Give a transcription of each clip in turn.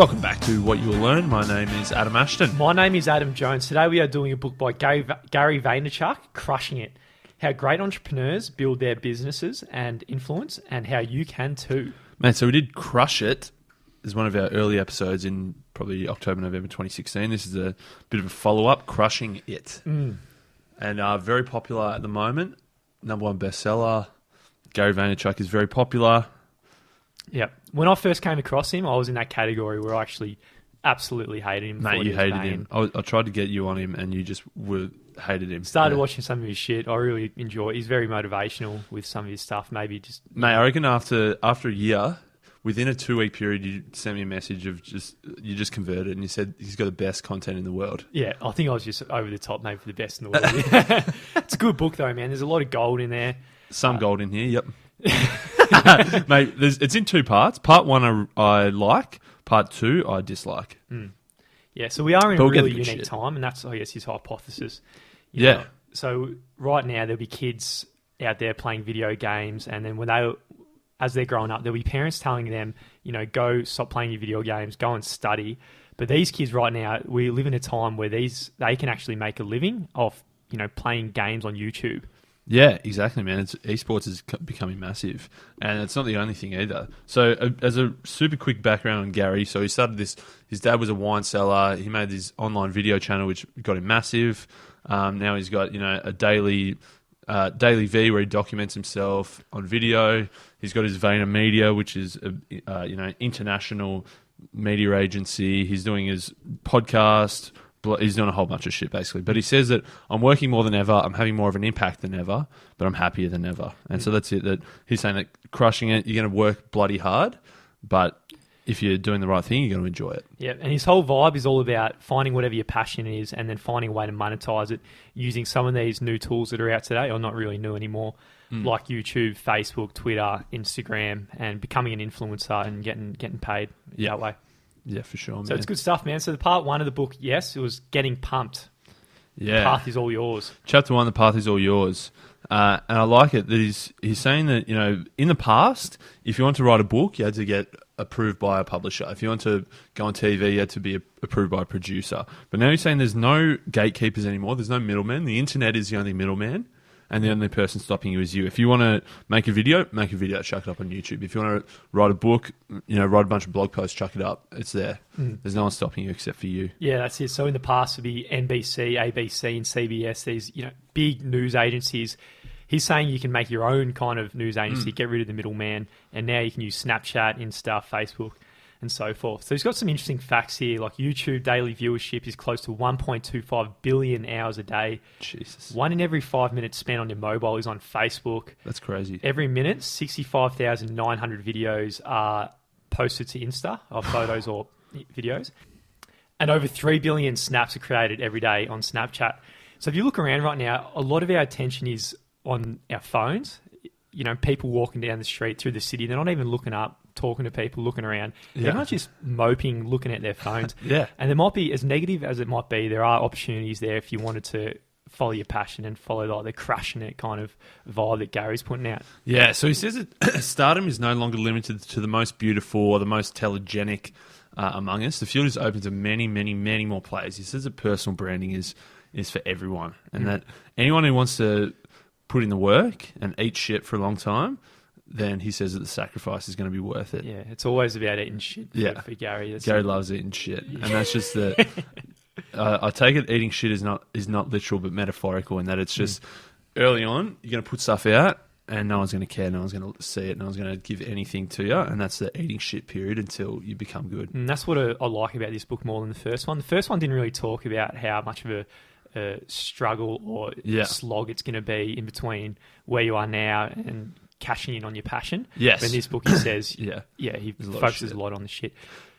Welcome back to What You Will Learn. My name is Adam Ashton. My name is Adam Jones. Today we are doing a book by Gary Vaynerchuk, Crushing It. How great entrepreneurs build their businesses and influence, and how you can too. Man, so we did Crush It as one of our early episodes in probably October, November 2016. This is a bit of a follow-up, Crushing It. And very popular at the moment. Number one bestseller. Gary Vaynerchuk is very popular. Yep. When I first came across him, I was in that category where I actually absolutely hated him. Mate, you hated him. I tried to get you on him and you just hated him. Started watching some of his shit. I really enjoy it. He's very motivational with some of his stuff. Maybe just... Mate, I reckon after a year, within a 2-week period, you sent me a message of you just converted and you said he's got the best content in the world. Yeah, I think I was just over the top, maybe for the best in the world. It's a good book though, man. There's a lot of gold in there. Some gold in here, yep. Mate, it's in 2 parts. Part 1 I like. Part 2 I dislike. Yeah, so we are in a really unique time, and that's, I guess, his hypothesis. You know, so right now there'll be kids out there playing video games, and then as they're growing up, there'll be parents telling them, you know, go stop playing your video games, go and study. But these kids right now, we live in a time where they can actually make a living off, you know, playing games on YouTube. Yeah, exactly, man. Esports is becoming massive, and it's not the only thing either. So, as a super quick background on Gary, so he started this. His dad was a wine seller. He made this online video channel, which got him massive. Now he's got a daily V where he documents himself on video. He's got his Vayner Media, which is international media agency. He's doing his podcast. He's doing a whole bunch of shit, basically. But he says that I'm working more than ever, I'm having more of an impact than ever, but I'm happier than ever. And so that's it. That he's saying that crushing it, you're going to work bloody hard, but if you're doing the right thing, you're going to enjoy it. Yeah, and his whole vibe is all about finding whatever your passion is and then finding a way to monetize it using some of these new tools that are out today, or not really new anymore, like YouTube, Facebook, Twitter, Instagram, and becoming an influencer and getting paid that way. Yeah, for sure, man. So it's good stuff, man. So the part 1 of the book, yes, it was getting pumped. Yeah. The path is all yours. Chapter 1, the path is all yours. And I like it that he's saying that, you know, in the past, if you want to write a book, you had to get approved by a publisher. If you want to go on TV, you had to be approved by a producer. But now he's saying there's no gatekeepers anymore. There's no middlemen. The internet is the only middleman. And the only person stopping you is you. If you want to make a video, chuck it up on YouTube. If you want to write a book, write a bunch of blog posts, chuck it up. It's there. There's no one stopping you except for you. Yeah, that's it. So in the past, it'd be NBC, ABC, and CBS, these big news agencies. He's saying you can make your own kind of news agency, get rid of the middleman, and now you can use Snapchat, Insta, Facebook, and so forth. So he's got some interesting facts here, like YouTube daily viewership is close to 1.25 billion hours a day. Jesus. 1 in every 5 minutes spent on your mobile is on Facebook. That's crazy. Every minute, 65,900 videos are posted to Insta, or photos or videos. And over 3 billion snaps are created every day on Snapchat. So if you look around right now, a lot of our attention is on our phones. You know, people walking down the street through the city, they're not even looking up, talking to people, looking around. They're not just moping, looking at their phones. And there might be, as negative as it might be, there are opportunities there if you wanted to follow your passion and follow like the crushing it kind of vibe that Gary's putting out. Yeah, so he says that stardom is no longer limited to the most beautiful or the most telegenic among us. The field is open to many, many, many more players. He says that personal branding is for everyone, and that anyone who wants to put in the work and eat shit for a long time, then he says that the sacrifice is going to be worth it. Yeah, it's always about eating shit for Gary. Gary loves eating shit, and that's just the... I take it eating shit is not literal but metaphorical, in that it's just early on, you're going to put stuff out and no one's going to care, no one's going to see it, no one's going to give anything to you, and that's the eating shit period until you become good. And that's what I like about this book more than the first one. The first one didn't really talk about how much of a struggle or slog it's going to be in between where you are now and cashing in on your passion. Yes. But in this book he says, he focuses a lot on the shit.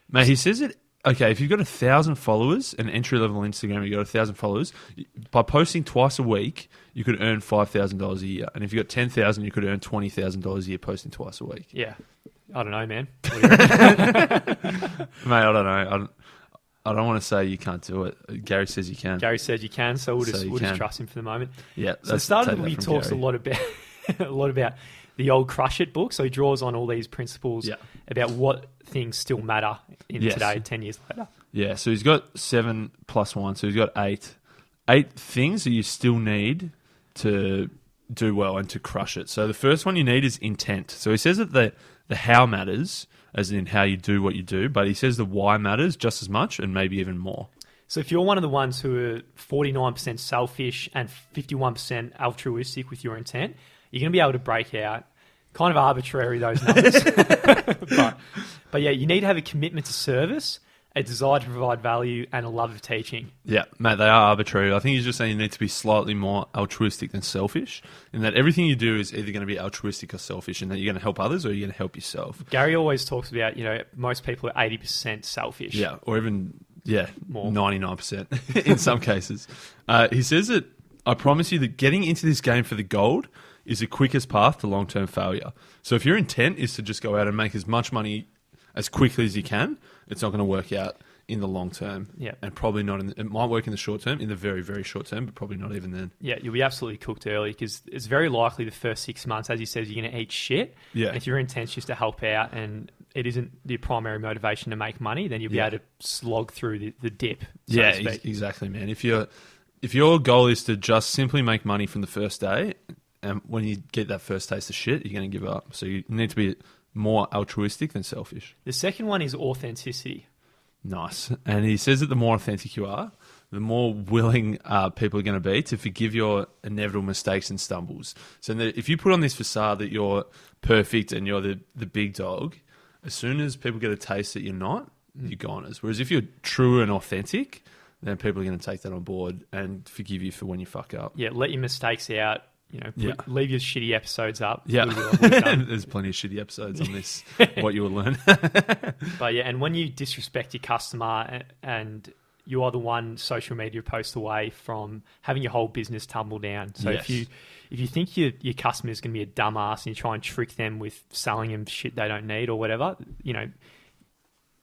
Mate, he says it, okay, if you've got 1,000 followers, an entry-level Instagram, you've got 1,000 followers, by posting twice a week, you could earn $5,000 a year. And if you've got 10,000, you could earn $20,000 a year posting twice a week. Yeah. I don't know, man. Mate, I don't know. I don't want to say you can't do it. Gary says you can. Gary says you can, so we'll just trust him for the moment. Yeah. So the start of the book, he talks a lot about the old Crush It book. So he draws on all these principles Yeah. about what things still matter in Yes. today, 10 years later. Yeah, so he's got 7 plus 1, so he's got 8. 8 things that you still need to do well and to crush it. So the first one you need is intent. So he says that the how matters, as in how you do what you do, but he says the why matters just as much and maybe even more. So if you're one of the ones who are 49% selfish and 51% altruistic with your intent, you're going to be able to break out. Kind of arbitrary, those numbers. but yeah, you need to have a commitment to service, a desire to provide value, and a love of teaching. Yeah, mate, they are arbitrary. I think he's just saying you need to be slightly more altruistic than selfish, in that everything you do is either going to be altruistic or selfish, and that you're going to help others or you're going to help yourself. Gary always talks about, most people are 80% selfish. Yeah, or even, More. 99% in some cases. He says that, I promise you that getting into this game for the gold is the quickest path to long-term failure. So if your intent is to just go out and make as much money as quickly as you can, it's not going to work out in the long term. Yeah. And probably not it might work in the short term, in the very, very short term, but probably not even then. Yeah, you'll be absolutely cooked early because it's very likely the first 6 months, as he says, you're going to eat shit. Yeah. And if your intent's just to help out and it isn't your primary motivation to make money, then you'll be able to slog through the dip. So to speak. Exactly, man. If your goal is to just simply make money from the first day, and when you get that first taste of shit, you're going to give up. So you need to be more altruistic than selfish. The second one is authenticity. Nice. And he says that the more authentic you are, the more willing people are going to be to forgive your inevitable mistakes and stumbles. So that if you put on this facade that you're perfect and you're the big dog, as soon as people get a taste that you're not, you're goners. Whereas if you're true and authentic, then people are going to take that on board and forgive you for when you fuck up. Yeah, let your mistakes out. Leave your shitty episodes up. Yeah, done. there's plenty of shitty episodes on this, what you will learn. But yeah, and when you disrespect your customer and you are the one social media post away from having your whole business tumble down. So Yes. if you think your customer is going to be a dumbass and you try and trick them with selling them shit they don't need or whatever,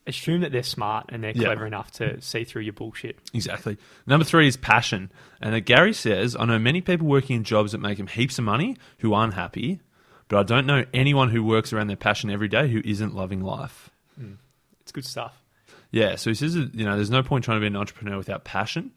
assume that they're smart and they're clever enough to see through your bullshit. Exactly. Number 3 is passion. And Gary says, I know many people working in jobs that make them heaps of money who aren't happy, but I don't know anyone who works around their passion every day who isn't loving life. It's good stuff. Yeah, so he says that, there's no point trying to be an entrepreneur without passion.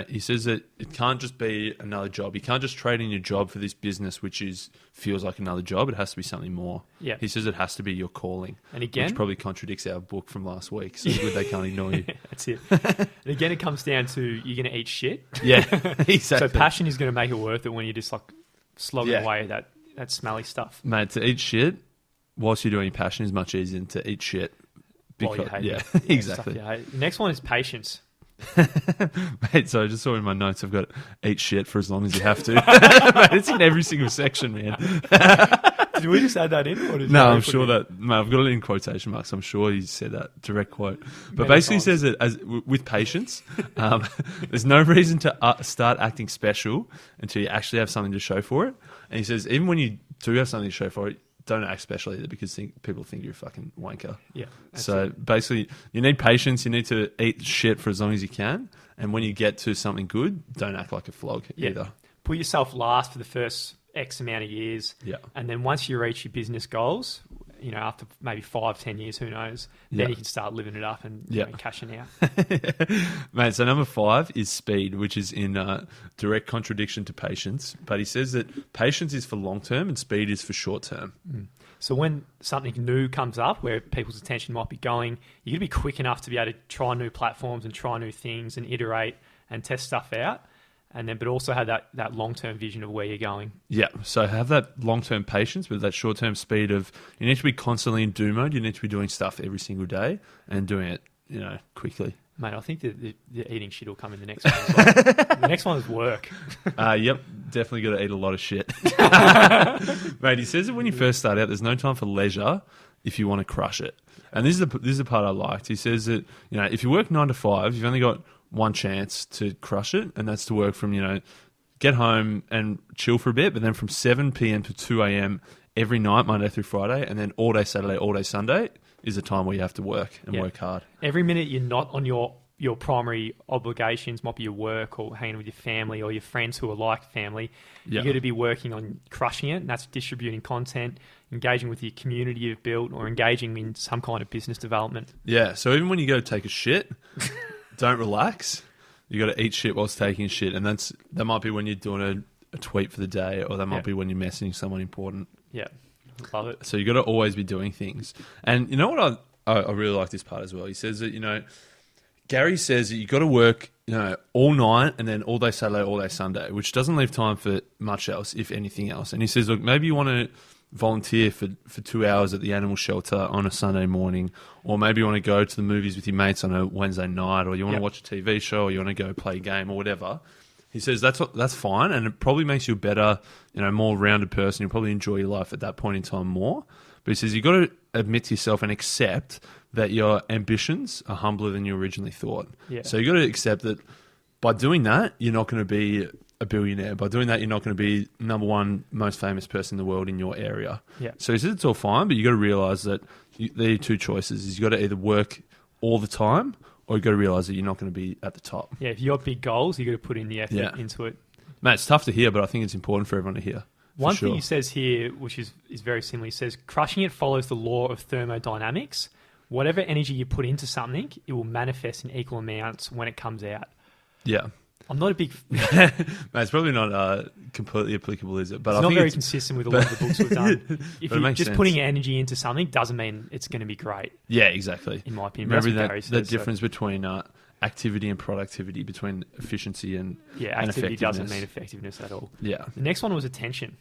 He says that it can't just be another job. You can't just trade in your job for this business, which feels like another job. It has to be something more. Yeah. He says it has to be your calling. And again, which probably contradicts our book from last week. So good they can't ignore you. That's it. And again, it comes down to you're going to eat shit. Yeah, exactly. So passion is going to make it worth it when you're just like slogging away at that smelly stuff. Mate, to eat shit whilst you're doing your passion is much easier than to eat shit. While you hate it. Exactly. The next one is patience. Mate, so I just saw in my notes I've got eat shit for as long as you have to. Mate, it's in every single section, man. Did we just add that in? Or did No, Gary I'm put sure it in? that. Mate, I've got it in quotation marks. I'm sure he said that direct quote. But basically, he says that with patience, there's no reason to start acting special until you actually have something to show for it. And he says even when you do have something to show for it, don't act special either because people think you're a fucking wanker. Yeah. So basically, you need patience. You need to eat shit for as long as you can. And when you get to something good, don't act like a flog either. Put yourself last for the first X amount of years. Yeah. And then once you reach your business goals, after maybe 5-10 years, who knows, then you can start living it up and cashing out. Mate, so number 5 is speed, which is in direct contradiction to patience. But he says that patience is for long term and speed is for short term. So when something new comes up where people's attention might be going, you're going to be quick enough to be able to try new platforms and try new things and iterate and test stuff out. But also have that long-term vision of where you're going. Yeah. So have that long-term patience with that short-term speed of, you need to be constantly in do mode. You need to be doing stuff every single day and doing it, quickly. Mate, I think the eating shit will come in the next one as well. The next one is work. Yep. Definitely got to eat a lot of shit. Mate, he says that when you first start out, there's no time for leisure if you want to crush it. And this is the part I liked. He says that, if you work 9 to 5, you've only got one chance to crush it, and that's to work from, get home and chill for a bit, but then from 7 p.m. to 2 a.m. every night, Monday through Friday, and then all day Saturday, all day Sunday is a time where you have to work and work hard. Every minute you're not on your your primary obligations might be your work or hanging with your family or your friends who are like family. Yeah. You got to be working on crushing it, and that's distributing content, engaging with the community you've built, or engaging in some kind of business development. Yeah. So even when you go to take a shit, don't relax. You got to eat shit whilst taking a shit, and that might be when you're doing a tweet for the day, or that might be when you're messaging someone important. Yeah, love it. So you got to always be doing things. And you know what? I really like this part as well. He says that, Gary says that you got to work, all night and then all day Saturday, all day Sunday, which doesn't leave time for much else, if anything else. And he says, look, maybe you want to volunteer for 2 hours at the animal shelter on a Sunday morning, or maybe you want to go to the movies with your mates on a Wednesday night, or you want to watch a TV show, or you want to go play a game or whatever. He says that's fine, and it probably makes you a better, more rounded person. You'll probably enjoy your life at that point in time more. But he says you've got to admit to yourself and accept that your ambitions are humbler than you originally thought. Yeah. So you've got to accept that by doing that, you're not going to be a billionaire. By doing that, you're not going to be number one most famous person in the world in your area. Yeah. So he says it's all fine, but you got to realize that there are two choices. Is you got to either work all the time, or you got to realize that you're not going to be at the top. Yeah, if you got big goals, you got to put in the effort into it. Mate, it's tough to hear, but I think it's important for everyone to hear. One thing he says here, which is very similar, he says, crushing it follows the law of thermodynamics. Whatever energy you put into something, it will manifest in equal amounts when it comes out. Yeah. I'm not a big... Mate, it's probably not completely applicable, is it? But it's not very consistent with a lot of the books we've done. If you're just sense. putting energy into something doesn't mean it's going to be great. Yeah, exactly. In my opinion. Remember the difference between activity and productivity, between efficiency and activity doesn't mean effectiveness at all. Yeah. The next one was attention.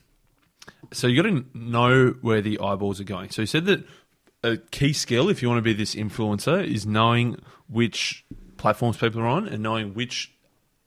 So you got to know where the eyeballs are going. So he said that a key skill, if you want to be this influencer, is knowing which platforms people are on and knowing which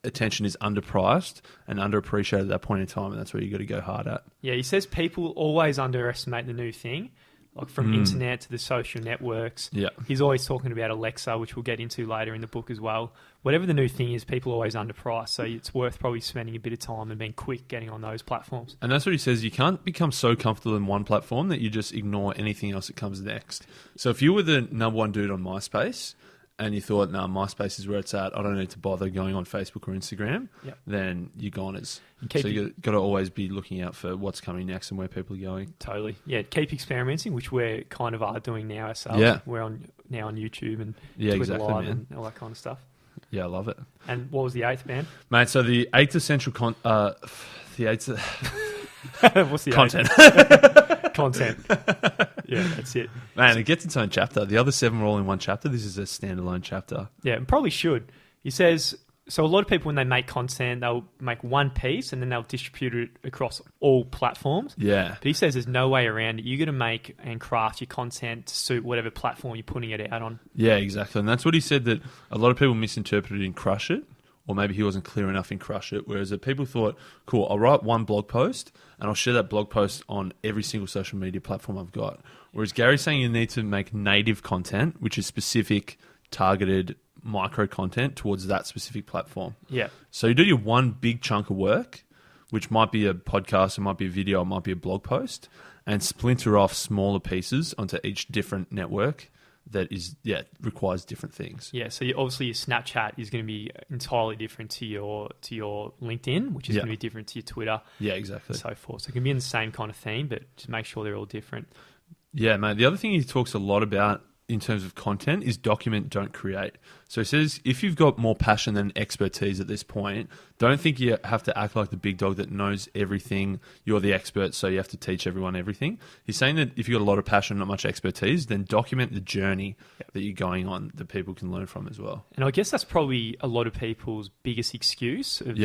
attention is underpriced and underappreciated at that point in time, and that's where you got to go hard at. Yeah, he says people always underestimate the new thing, like from internet to the social networks. Yeah. He's always talking about Alexa, which we'll get into later in the book as well. Whatever the new thing is, people always underprice, so it's worth probably spending a bit of time and being quick getting on those platforms. And that's what he says. You can't become so comfortable in one platform that you just ignore anything else that comes next. So if you were the number one dude on MySpace and you thought, no, MySpace is where it's at, I don't need to bother going on Facebook or Instagram, then you're goners. So you've got to always be looking out for what's coming next and where people are going. Totally. Yeah, keep experimenting, which we're kind of are doing now ourselves. Yeah. We're now on YouTube and Yeah, Twitter exactly, Live man. and all that kind of stuff. Yeah, I love it. And what was the eighth, man? Mate, so the eighth essential What's the content. eighth? Content. Yeah, that's it. Man, it gets its own chapter. The other seven were all in one chapter. This is a standalone chapter. Yeah, and probably should. He says, so a lot of people, when they make content, they'll make one piece and then they'll distribute it across all platforms. Yeah. But he says there's no way around it. You're going to make and craft your content to suit whatever platform you're putting it out on. Yeah, exactly. And that's what he said, that a lot of people misinterpreted in Crush It, or maybe he wasn't clear enough in Crush It, whereas that people thought, cool, I'll write one blog post and I'll share that blog post on every single social media platform I've got. Whereas Gary's saying you need to make native content, which is specific, targeted micro content towards that specific platform. Yeah. So you do your one big chunk of work, which might be a podcast, it might be a video, it might be a blog post, and splinter off smaller pieces onto each different network that is, requires different things. Yeah, so obviously your Snapchat is going to be entirely different to your LinkedIn, which is going to be different to your Twitter. Yeah, exactly. And so forth. So it can be in the same kind of theme, but just make sure they're all different. Yeah, mate. The other thing he talks a lot about in terms of content is document, don't create. So he says if you've got more passion than expertise at this point, don't think you have to act like the big dog that knows everything. You're the expert, so you have to teach everyone everything. He's saying that if you've got a lot of passion, not much expertise, then document the journey that you're going on that people can learn from as well. And I guess that's probably a lot of people's biggest excuse of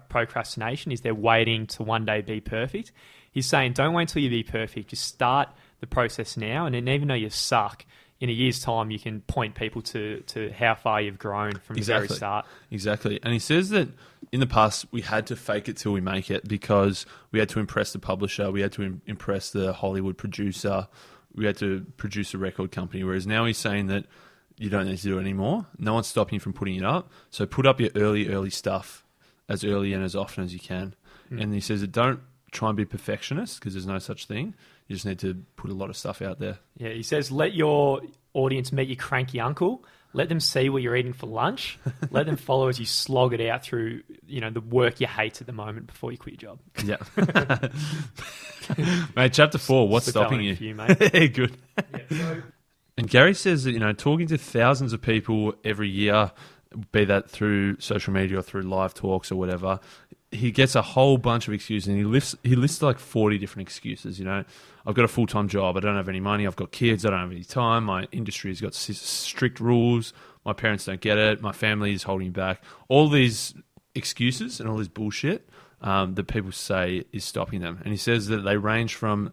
procrastination is they're waiting to one day be perfect. He's saying don't wait until you be perfect. Just start the process now, and then even though you suck, in a year's time, you can point people to how far you've grown from the very start. Exactly. And he says that in the past, we had to fake it till we make it because we had to impress the publisher, we had to impress the Hollywood producer, we had to produce a record company, whereas now he's saying that you don't need to do it anymore. No one's stopping you from putting it up. So put up your early stuff as early and as often as you can. And he says that don't try and be perfectionist because there's no such thing. You just need to put a lot of stuff out there. Yeah, he says, let your audience meet your cranky uncle. Let them see what you're eating for lunch. Let them follow as you slog it out through, the work you hate at the moment before you quit your job. Yeah. Mate, chapter 4, what's stopping you? For you, mate. Good. Yeah, And Gary says that, talking to thousands of people every year, be that through social media or through live talks or whatever, he gets a whole bunch of excuses, and he lists like 40 different excuses. I've got a full-time job, I don't have any money, I've got kids, I don't have any time, my industry has got strict rules, my parents don't get it, my family is holding me back. All these excuses and all this bullshit that people say is stopping them. And he says that they range from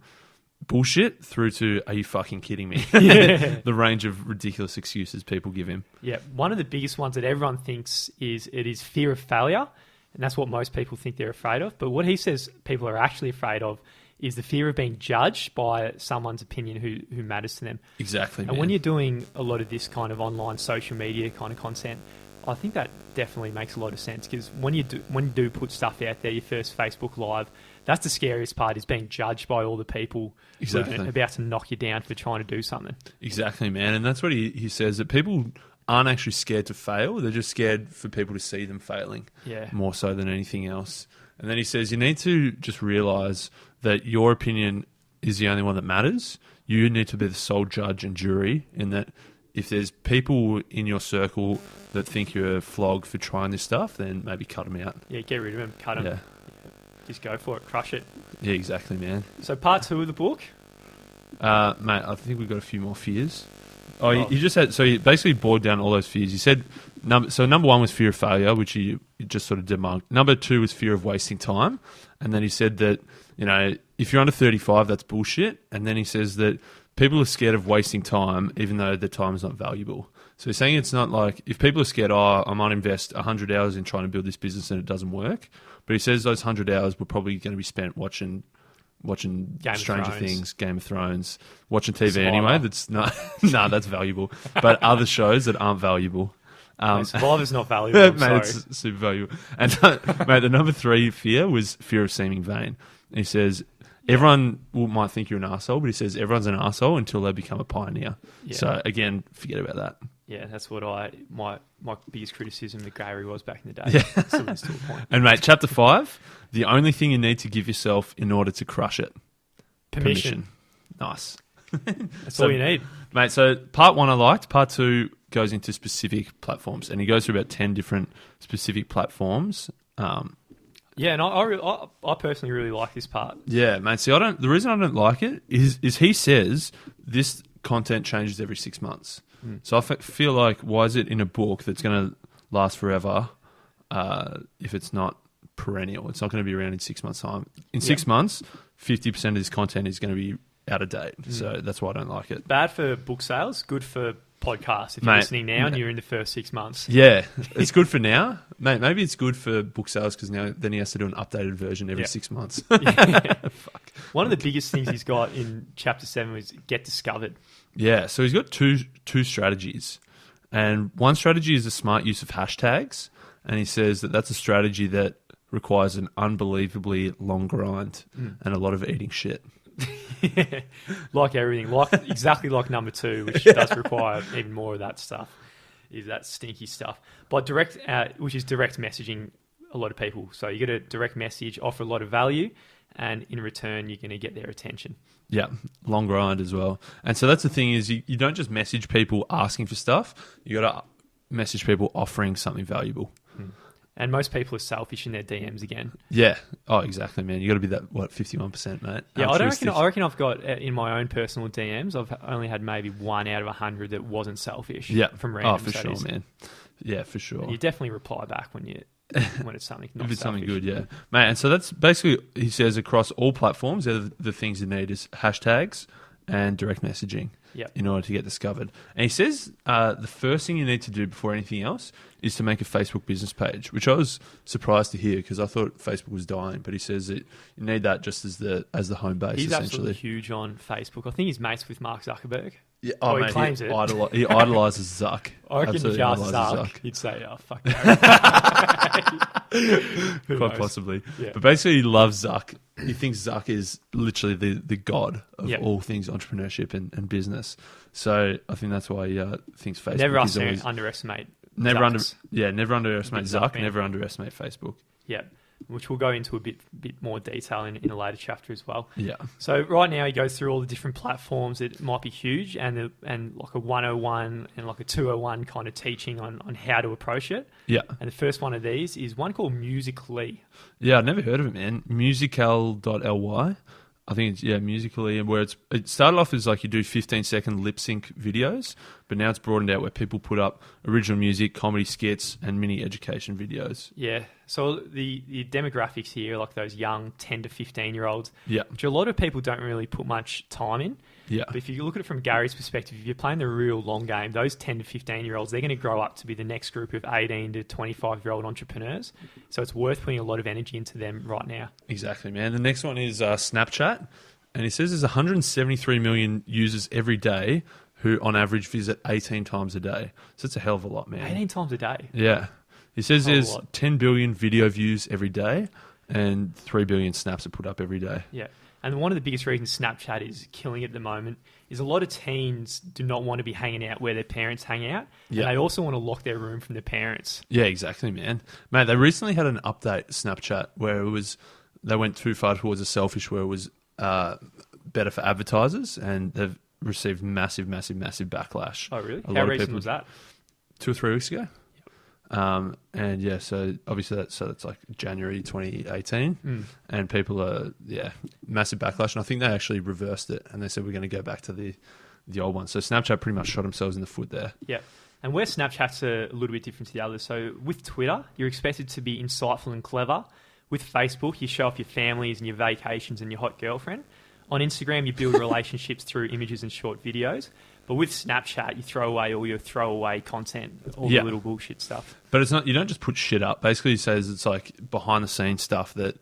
bullshit through to, are you fucking kidding me? Yeah. The range of ridiculous excuses people give him. Yeah, one of the biggest ones that everyone thinks is fear of failure, and that's what most people think they're afraid of. But what he says people are actually afraid of is the fear of being judged by someone's opinion who matters to them. Exactly, And when you're doing a lot of this kind of online social media kind of content, I think that definitely makes a lot of sense, because when you do put stuff out there, your first Facebook Live, that's the scariest part, is being judged by all the people Exactly. who are about to knock you down for trying to do something. Exactly, man. And that's what he says, that people aren't actually scared to fail. They're just scared for people to see them failing, more so than anything else. And then he says you need to just realise that your opinion is the only one that matters. You need to be the sole judge and jury, in that if there's people in your circle that think you're a flog for trying this stuff, then maybe cut them out. Yeah, get rid of them, cut them. Yeah. Just go for it, crush it. Yeah, exactly, man. So part 2 of the book? Mate, I think we've got a few more fears. He just had, so he basically boiled down all those fears. He said, number 1 was fear of failure, which he just sort of debunked. Number 2 was fear of wasting time. And then he said that, if you're under 35, that's bullshit. And then he says that people are scared of wasting time, even though the time is not valuable. So he's saying it's not like, if people are scared, I might invest 100 hours in trying to build this business and it doesn't work. But he says those 100 hours were probably going to be spent watching Stranger Things, Game of Thrones, watching TV Survivor. anyway. That's not, that's valuable. But other shows that aren't valuable. Survivor's not valuable, I'm mate, sorry. it's super valuable. And mate, the number 3 fear was fear of seeming vain. And he says everyone might think you're an arsehole, but he says everyone's an arsehole until they become a pioneer. Yeah. So again, forget about that. Yeah, that's what my biggest criticism of Gary was back in the day. Yeah. Still is to a point. And mate, chapter 5, the only thing you need to give yourself in order to crush it. Permission. Nice. That's all you need. Mate, so part 1 I liked. Part 2 goes into specific platforms, and he goes through about 10 different specific platforms. Yeah, and I personally really like this part. Yeah, mate. See, the reason I don't like it is he says this content changes every 6 months. So I feel like, why is it in a book that's going to last forever if it's not perennial? It's not going to be around in 6 months' time. In 6 months, 50% of this content is going to be out of date. So that's why I don't like it. Bad for book sales, good for podcasts. If you're listening now and you're in the first 6 months. Yeah, it's good for now. Mate, maybe it's good for book sales because then he has to do an updated version every 6 months. Fuck. One of the biggest things he's got in chapter 7 was get discovered. Yeah, so he's got two strategies. And one strategy is the smart use of hashtags. And he says that that's a strategy that requires an unbelievably long grind and a lot of eating shit. Yeah, like everything, exactly like number 2, which does require even more of that stuff, is that stinky stuff. But which is direct messaging a lot of people. So you get a direct message, offer a lot of value, and in return, you're going to get their attention. Yeah, long grind as well. And so that's the thing is you don't just message people asking for stuff. You got to message people offering something valuable. And most people are selfish in their DMs again. Yeah. Oh, exactly, man. You got to be that 51%, mate. Yeah, I reckon I've got in my own personal DMs, I've only had maybe 1 out of 100 that wasn't selfish. Yeah. From random. Oh, for sure, man. Yeah, for sure. And you definitely reply back when it's something not if it's selfish. something good, yeah. Mate, and so that's basically, he says, across all platforms, the things you need is hashtags and direct messaging in order to get discovered. And he says the first thing you need to do before anything else is to make a Facebook business page, which I was surprised to hear because I thought Facebook was dying. But he says that you need that just as the home base, He's essentially. absolutely huge on Facebook. I think he's mates with Mark Zuckerberg. Yeah, He mate, claims it. He idolises Zuck. I reckon if you asked idolises Zuck, he'd say, oh, fuck that. Quite possibly. Yeah. But basically he loves Zuck he thinks Zuck is literally the god of Yep. all things entrepreneurship and business. So I think that's why he thinks Facebook Never is always... underestimate. Never Zucks. never underestimate Zuck, Zuck, man. never underestimate Facebook. Yeah, which we'll go into a bit more detail in a later chapter as well. Yeah. So right now he goes through all the different platforms. It might be huge and like a 101 and like a 201 kind of teaching on how to approach it. Yeah. And the first one of these is one called Musical.ly. Yeah, I've never heard of it, man. Musical.ly. I think it's, Musical.ly, and where it started off as like you do 15-second lip sync videos, but now it's broadened out where people put up original music, comedy skits, and mini education videos. Yeah. So the demographics here, like those young 10 to 15-year-olds, Yeah. which a lot of people don't really put much time in. Yeah. But if you look at it from Gary's perspective, if you're playing the real long game, those 10 to 15-year-olds, they're going to grow up to be the next group of 18 to 25-year-old entrepreneurs. So it's worth putting a lot of energy into them right now. Exactly, man. The next one is Snapchat, and he says there's 173 million users every day who, on average, visit 18 times a day. So it's a hell of a lot, man. 18 times a day. Yeah. He says That's a there's lot. 10 billion video views every day, and 3 billion snaps are put up every day. Yeah. And one of the biggest reasons Snapchat is killing it at the moment is a lot of teens do not want to be hanging out where their parents hang out. Yeah. And they also want to lock their room from their parents. Yeah, exactly, man. Mate, they recently had an update, Snapchat, where they went too far towards a selfish, where it was better for advertisers, and they've received massive backlash. Oh, really? A How lot of recent people- was that? 2 or 3 weeks ago. And yeah, so obviously that's like January 2018, and people are massive backlash, and I think they actually reversed it, and they said we're going to go back to the old one. So Snapchat pretty much shot themselves in the foot there. Yeah. And where Snapchat's a little bit different to the others. So with Twitter, you're expected to be insightful and clever. With Facebook, you show off your families and your vacations and your hot girlfriend. On Instagram, you build relationships through images and short videos. But with Snapchat, you throw away all your throwaway content, all the little bullshit stuff. But it's not, you don't just put shit up. Basically, he says it's like behind the scenes stuff that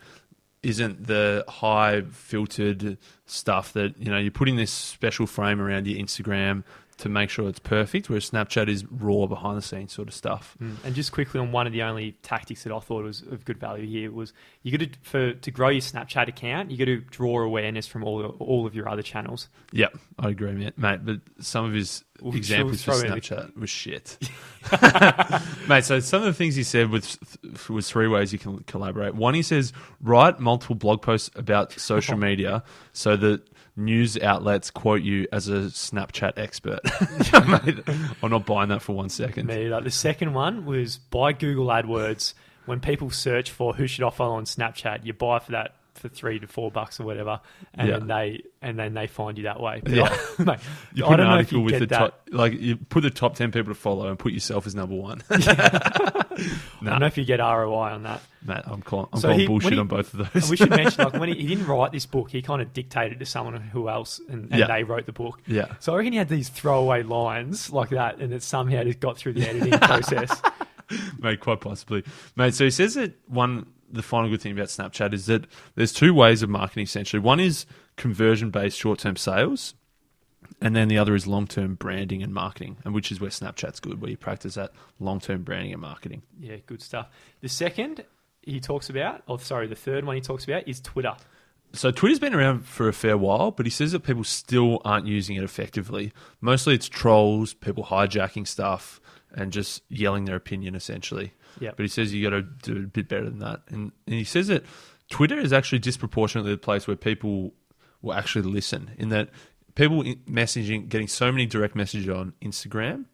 isn't the high filtered stuff that, you know, you're putting this special frame around your Instagram to make sure it's perfect, whereas Snapchat is raw behind the scenes sort of stuff. And just quickly on one of the only tactics that I thought was of good value here was you got to grow your Snapchat account, you got to draw awareness from all of your other channels. Yeah, I agree, mate. But some of his examples for Snapchat was shit. Mate, so some of the things he said was 3 ways you can collaborate. One, he says, write multiple blog posts about social media so that news outlets quote you as a Snapchat expert. Mate, I'm not buying that for 1 second. The second one was buy Google AdWords. When people search for who should I follow on Snapchat, you buy for that for $3 to $4 or whatever, and then they find you that way. But mate, You I put don't an know if article you with get the that. top, like you put the top 10 people to follow and put yourself as number one. I don't know if you get ROI on that. Mate, I'm calling So bullshit on both of those. And we should mention, like, when he didn't write this book, he kind of dictated to someone who else, and they wrote the book. Yeah. So I reckon he had these throwaway lines like that, and it somehow just got through the editing process. Mate, quite possibly. Mate, so he says that the final good thing about Snapchat is that there's 2 ways of marketing, essentially. One is conversion-based short-term sales, and then the other is long-term branding and marketing, and which is where Snapchat's good, where you practice that long-term branding and marketing. Yeah, good stuff. The third one he talks about is Twitter. So Twitter's been around for a fair while, but he says that people still aren't using it effectively. Mostly it's trolls, people hijacking stuff, and just yelling their opinion, essentially. Yeah. But he says you got to do a bit better than that. And he says that Twitter is actually disproportionately the place where people will actually listen, in that people getting so many direct messages on Instagram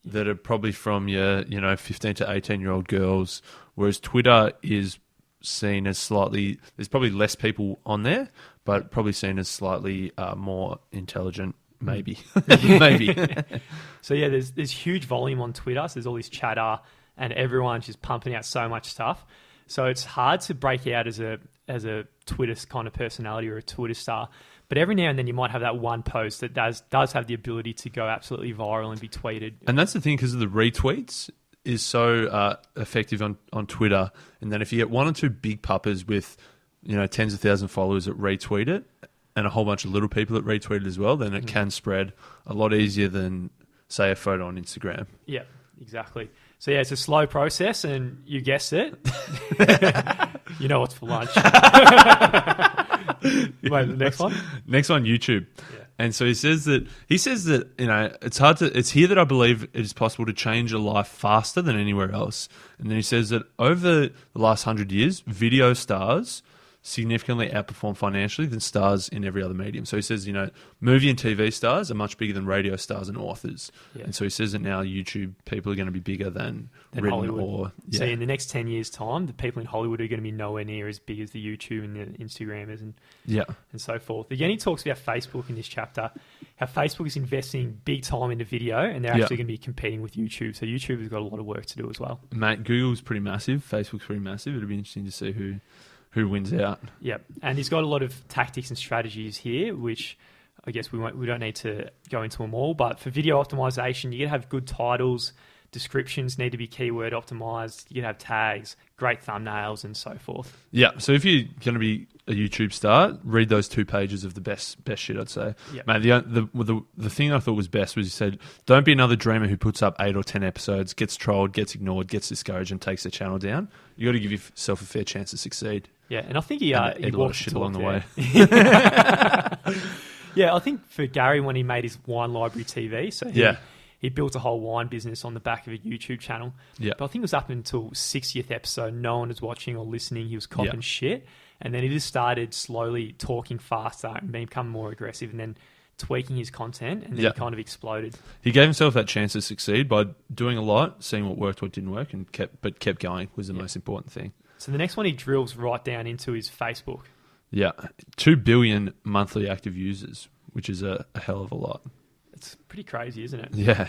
that are probably from your 15 to 18-year-old girls, whereas Twitter is seen as slightly, there's probably less people on there, but probably seen as slightly more intelligent, maybe. Maybe. So yeah, there's huge volume on Twitter. So there's all this chatter, and everyone's just pumping out so much stuff. So it's hard to break out as a Twitter kind of personality or a Twitter star. But every now and then you might have that one post that does have the ability to go absolutely viral and be tweeted. And that's the thing, because of the retweets is so effective on Twitter. And then if you get 1 or 2 big puppers with tens of thousands of followers that retweet it, and a whole bunch of little people that retweet it as well, then it can spread a lot easier than, say, a photo on Instagram. Yeah, exactly. So yeah, it's a slow process, and you guessed it. You know what's for lunch. Wait, the next one? Next one, YouTube. Yeah. And so he says that it's here that I believe it is possible to change a life faster than anywhere else. And then he says that over the last 100 years, video stars significantly outperform financially than stars in every other medium. So he says, movie and TV stars are much bigger than radio stars and authors. Yeah. And so he says that now YouTube people are going to be bigger than written Hollywood. or... Yeah. So in the next 10 years' time, the people in Hollywood are going to be nowhere near as big as the YouTube and the Instagrammers and so forth. Again, he talks about Facebook in this chapter, how Facebook is investing big time into video and they're actually going to be competing with YouTube. So YouTube has got a lot of work to do as well. Mate, Google's pretty massive. Facebook's pretty massive. It'll be interesting to see who wins out. Yep. And he's got a lot of tactics and strategies here, which I guess we don't need to go into them all. But for video optimization, you got to have good titles, descriptions need to be keyword optimized, you got to have tags, great thumbnails, and so forth. Yeah. So if you're going to be a YouTube star, read those 2 pages of the best shit, I'd say. Yep. Mate, the thing I thought was best was he said, don't be another dreamer who puts up 8 or 10 episodes, gets trolled, gets ignored, gets discouraged, and takes the channel down. You got to give yourself a fair chance to succeed. Yeah, and I think he ate a lot of shit along the way. Yeah, I think for Gary, when he made his wine library TV, so he built a whole wine business on the back of a YouTube channel. Yeah. But I think it was up until 60th episode, no one was watching or listening. He was copping shit. And then he just started slowly talking faster and becoming more aggressive and then tweaking his content, and then he kind of exploded. He gave himself that chance to succeed by doing a lot, seeing what worked, what didn't work, and kept going was the most important thing. So the next one he drills right down into is Facebook. Yeah, 2 billion monthly active users, which is a hell of a lot. It's pretty crazy, isn't it? Yeah.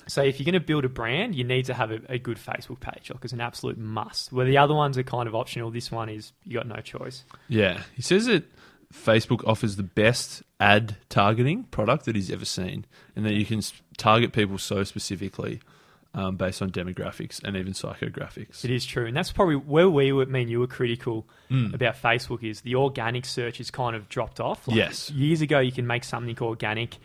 So if you're going to build a brand, you need to have a good Facebook page. Like, it's an absolute must. Where the other ones are kind of optional, this one is you got no choice. Yeah. He says that Facebook offers the best ad targeting product that he's ever seen, and that you can target people so specifically based on demographics and even psychographics. It is true. And that's probably where you were critical about Facebook is the organic search has kind of dropped off. Like yes. Years ago, you can make something organic,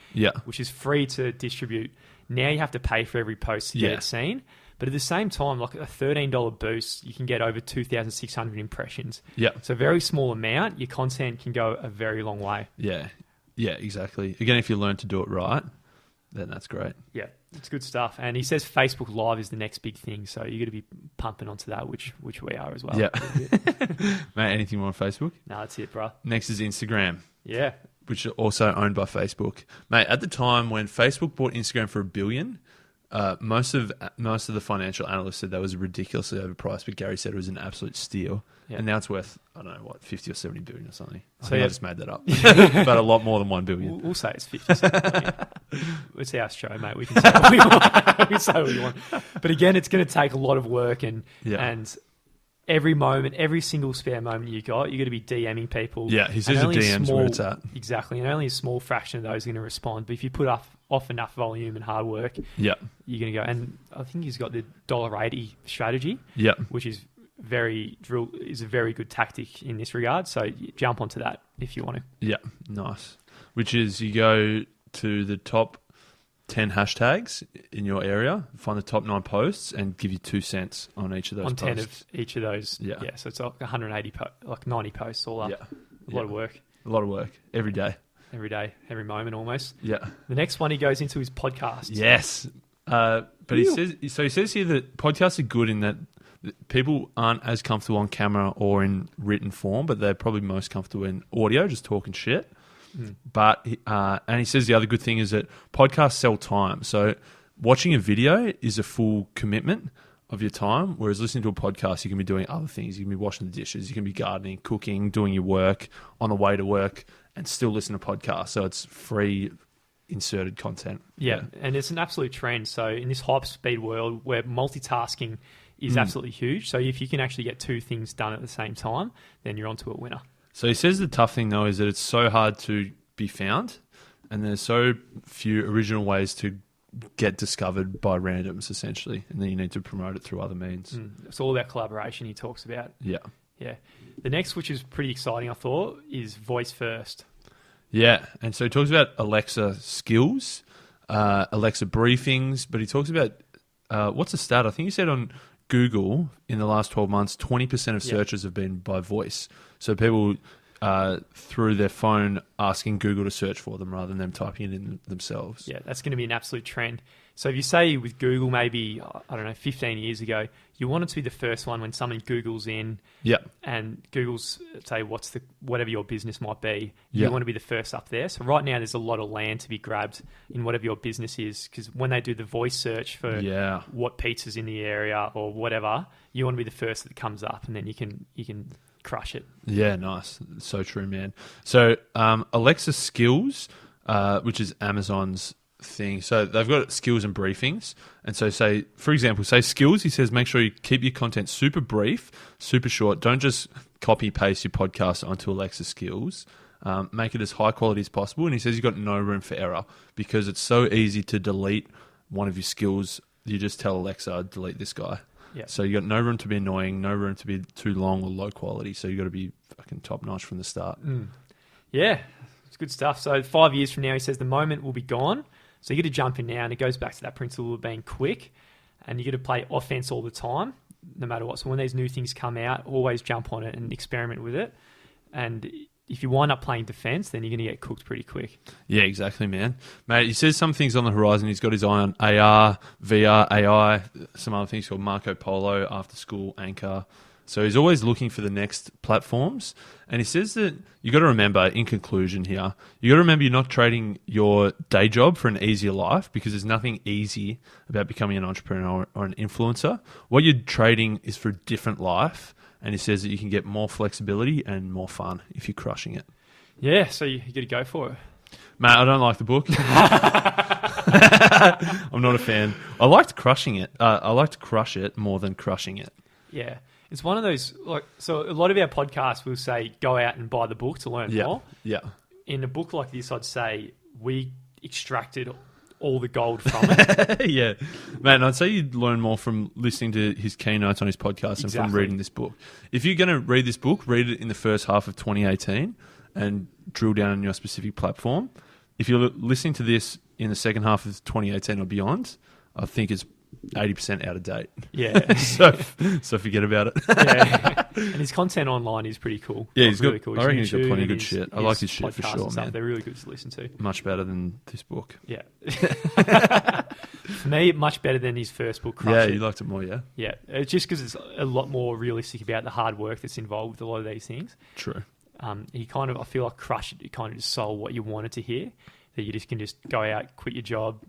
which is free to distribute. Now you have to pay for every post to get it seen. But at the same time, like a $13 boost, you can get over 2,600 impressions. Yeah. So a very small amount, your content can go a very long way. Yeah. Yeah, exactly. Again, if you learn to do it right, then that's great. Yeah, it's good stuff. And he says Facebook Live is the next big thing, so you got to be pumping onto that, which we are as well. Yeah. Mate, anything more on Facebook? No, that's it, bro. Next is Instagram. Yeah. Which is also owned by Facebook. Mate, at the time when Facebook bought Instagram for $1 billion, most of the financial analysts said that was ridiculously overpriced, but Gary said it was an absolute steal. Yeah. And now it's worth, I don't know, what, 50 or 70 billion or something. I just made that up. But a lot more than $1 billion. We'll say it's 50 or 70 billion. It's our show, mate. We can say what we want. We say what we want. But again, it's going to take a lot of work and every moment, every single spare moment you got to be DMing people. Yeah, he says the DM's where it's at. Exactly. And only a small fraction of those are going to respond. But if you put off enough volume and hard work, you're going to go. And I think he's got the $1.80 strategy, which is a very good tactic in this regard. So jump onto that if you want to. Yeah, nice. Which is you go to the top 10 hashtags in your area, find the top 9 posts, and give you 2 cents on each of those posts. 10 of each of those. Yeah. So it's like 180, like 90 posts all up. Yeah. A lot of work. A lot of work. Every day. Every day. Every moment almost. Yeah. The next one he goes into is podcasts. Yes. But he says here that podcasts are good in that people aren't as comfortable on camera or in written form, but they're probably most comfortable in audio, just talking shit. But and he says the other good thing is that podcasts sell time. So watching a video is a full commitment of your time, whereas listening to a podcast, you can be doing other things. You can be washing the dishes, you can be gardening, cooking, doing your work on the way to work, and still listen to podcasts. So it's free inserted content. Yeah, and it's an absolute trend. So in this hyper-speed world where multitasking is absolutely huge, so if you can actually get 2 things done at the same time, then you're onto a winner. So he says the tough thing, though, is that it's so hard to be found, and there's so few original ways to get discovered by randoms, essentially, and then you need to promote it through other means. It's all about collaboration he talks about. Yeah. The next, which is pretty exciting, I thought, is voice first. Yeah, and so he talks about Alexa skills, Alexa briefings, but he talks about, what's the stat? I think he said on Google in the last 12 months, 20% of searches have been by voice. So people through their phone asking Google to search for them rather than them typing it in themselves. Yeah, that's going to be an absolute trend. So if you say with Google maybe, I don't know, 15 years ago, you want it to be the first one when someone Googles in and Google's, say, whatever your business might be, you want to be the first up there. So right now there's a lot of land to be grabbed in whatever your business is, because when they do the voice search for what pizza's in the area or whatever, you want to be the first that comes up, and then you can crush it. Yeah, nice. So true, man. So Alexa Skills, which is Amazon's thing. So they've got skills and briefings. And so say, for example, say skills, he says, make sure you keep your content super brief, super short. Don't just copy paste your podcast onto Alexa Skills. Make it as high quality as possible. And he says you've got no room for error because it's so easy to delete one of your skills. You just tell Alexa, delete this guy. Yeah. So you got no room to be annoying, no room to be too long or low quality. So you got to be fucking top notch from the start. Yeah, it's good stuff. So 5 years from now, he says the moment will be gone. So you got to jump in now, and it goes back to that principle of being quick, and you got to play offense all the time, no matter what. So when these new things come out, always jump on it and experiment with it. And if you wind up playing defense, then you're going to get cooked pretty quick. Yeah, exactly, man. Mate, he says some things on the horizon. He's got his eye on AR, VR, AI, some other things called Marco Polo, after school, Anchor. So he's always looking for the next platforms. And he says that you got to remember, in conclusion here, you got to remember you're not trading your day job for an easier life, because there's nothing easy about becoming an entrepreneur or an influencer. What you're trading is for a different life. And he says that you can get more flexibility and more fun if you're crushing it. Yeah, so you got to go for it. Mate, I don't like the book. I'm not a fan. I liked crushing it. I like to crush it more than crushing it. Yeah. It's one of those, so a lot of our podcasts will say, go out and buy the book to learn more. Yeah. In a book like this, I'd say we extracted all the gold from it. Yeah. Man, I'd say you'd learn more from listening to his keynotes on his podcast than from reading this book. If you're going to read this book, read it in the first half of 2018 and drill down on your specific platform. If you're listening to this in the second half of 2018 or beyond, I think it's 80% out of date. Yeah. so forget about it. Yeah. And his content online is pretty cool. Yeah, he's really got, cool. I reckon he's got plenty of good shit. I like his shit for sure, man. They're really good to listen to. Much better than this book. Yeah. For me, much better than his first book, Crush It. You liked it more, yeah? Yeah. It's just because it's a lot more realistic about the hard work that's involved with a lot of these things. True. He kind of, I feel like Crush It, kind of just sold what you wanted to hear. That you just can just go out, quit your job,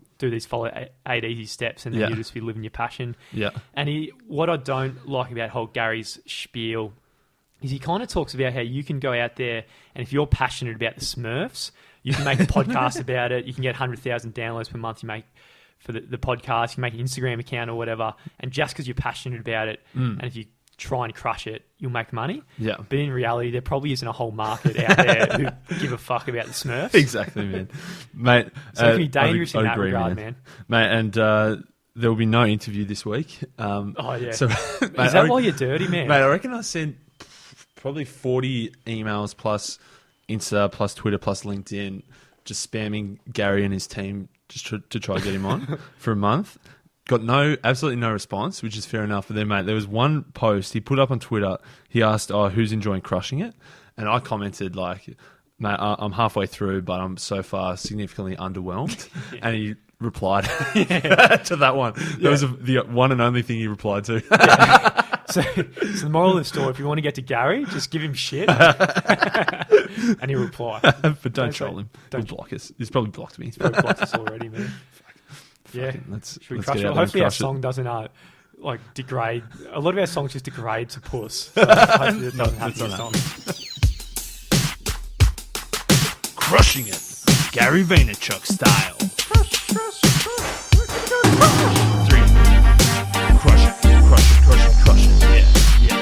follow 8 easy steps, and then you'll just be living your passion. Yeah. And what I don't like about whole Gary's spiel is he kind of talks about how you can go out there, and if you're passionate about the Smurfs, you can make a podcast about it. You can get 100,000 downloads per month. You make for the podcast. You can make an Instagram account or whatever. And just because you're passionate about it, and if you try and crush it, you'll make money. Yeah. But in reality, there probably isn't a whole market out there who give a fuck about the Smurfs. Exactly, man. Mate, so it can be dangerous in that regard, man. Mate, and there will be no interview this week. Oh, yeah. So, Is that why you're dirty, man? Mate, I reckon I sent probably 40 emails plus Insta, plus Twitter, plus LinkedIn, just spamming Gary and his team just to try to get him on for a month. Got absolutely no response, which is fair enough. But then, mate, there was one post he put up on Twitter. He asked, who's enjoying crushing it? And I commented, like, mate, I'm halfway through, but I'm so far significantly underwhelmed. Yeah. And he replied to that one. That was the one and only thing he replied to. Yeah. So the moral of the story, if you want to get to Gary, just give him shit and he'll reply. But don't troll him. He'll block us. He's probably blocked me. He's probably blocked us already, man. Yeah, let's crush it. Hopefully our song doesn't degrade. A lot of our songs just degrade to puss. So hopefully it doesn't happen this song. Crushing it, Gary Vaynerchuk style. Crush. 3. Crush it. Yeah.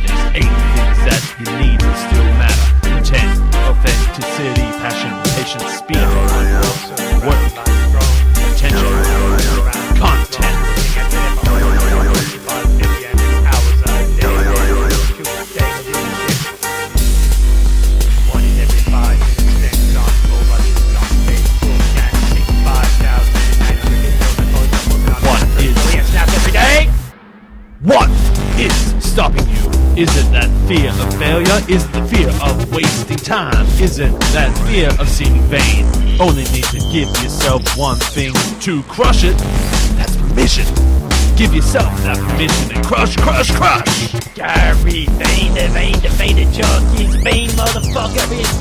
There's 8 things that you need to still matter. Intent, authenticity, passion, patience, speed, work, attention, content. Isn't the fear of wasting time? Isn't that fear of seeming vain? Only need to give yourself one thing to crush it. That's permission. Give yourself that permission and crush, crush, crush. Gary Vaynerchuk is vain motherfucker. It's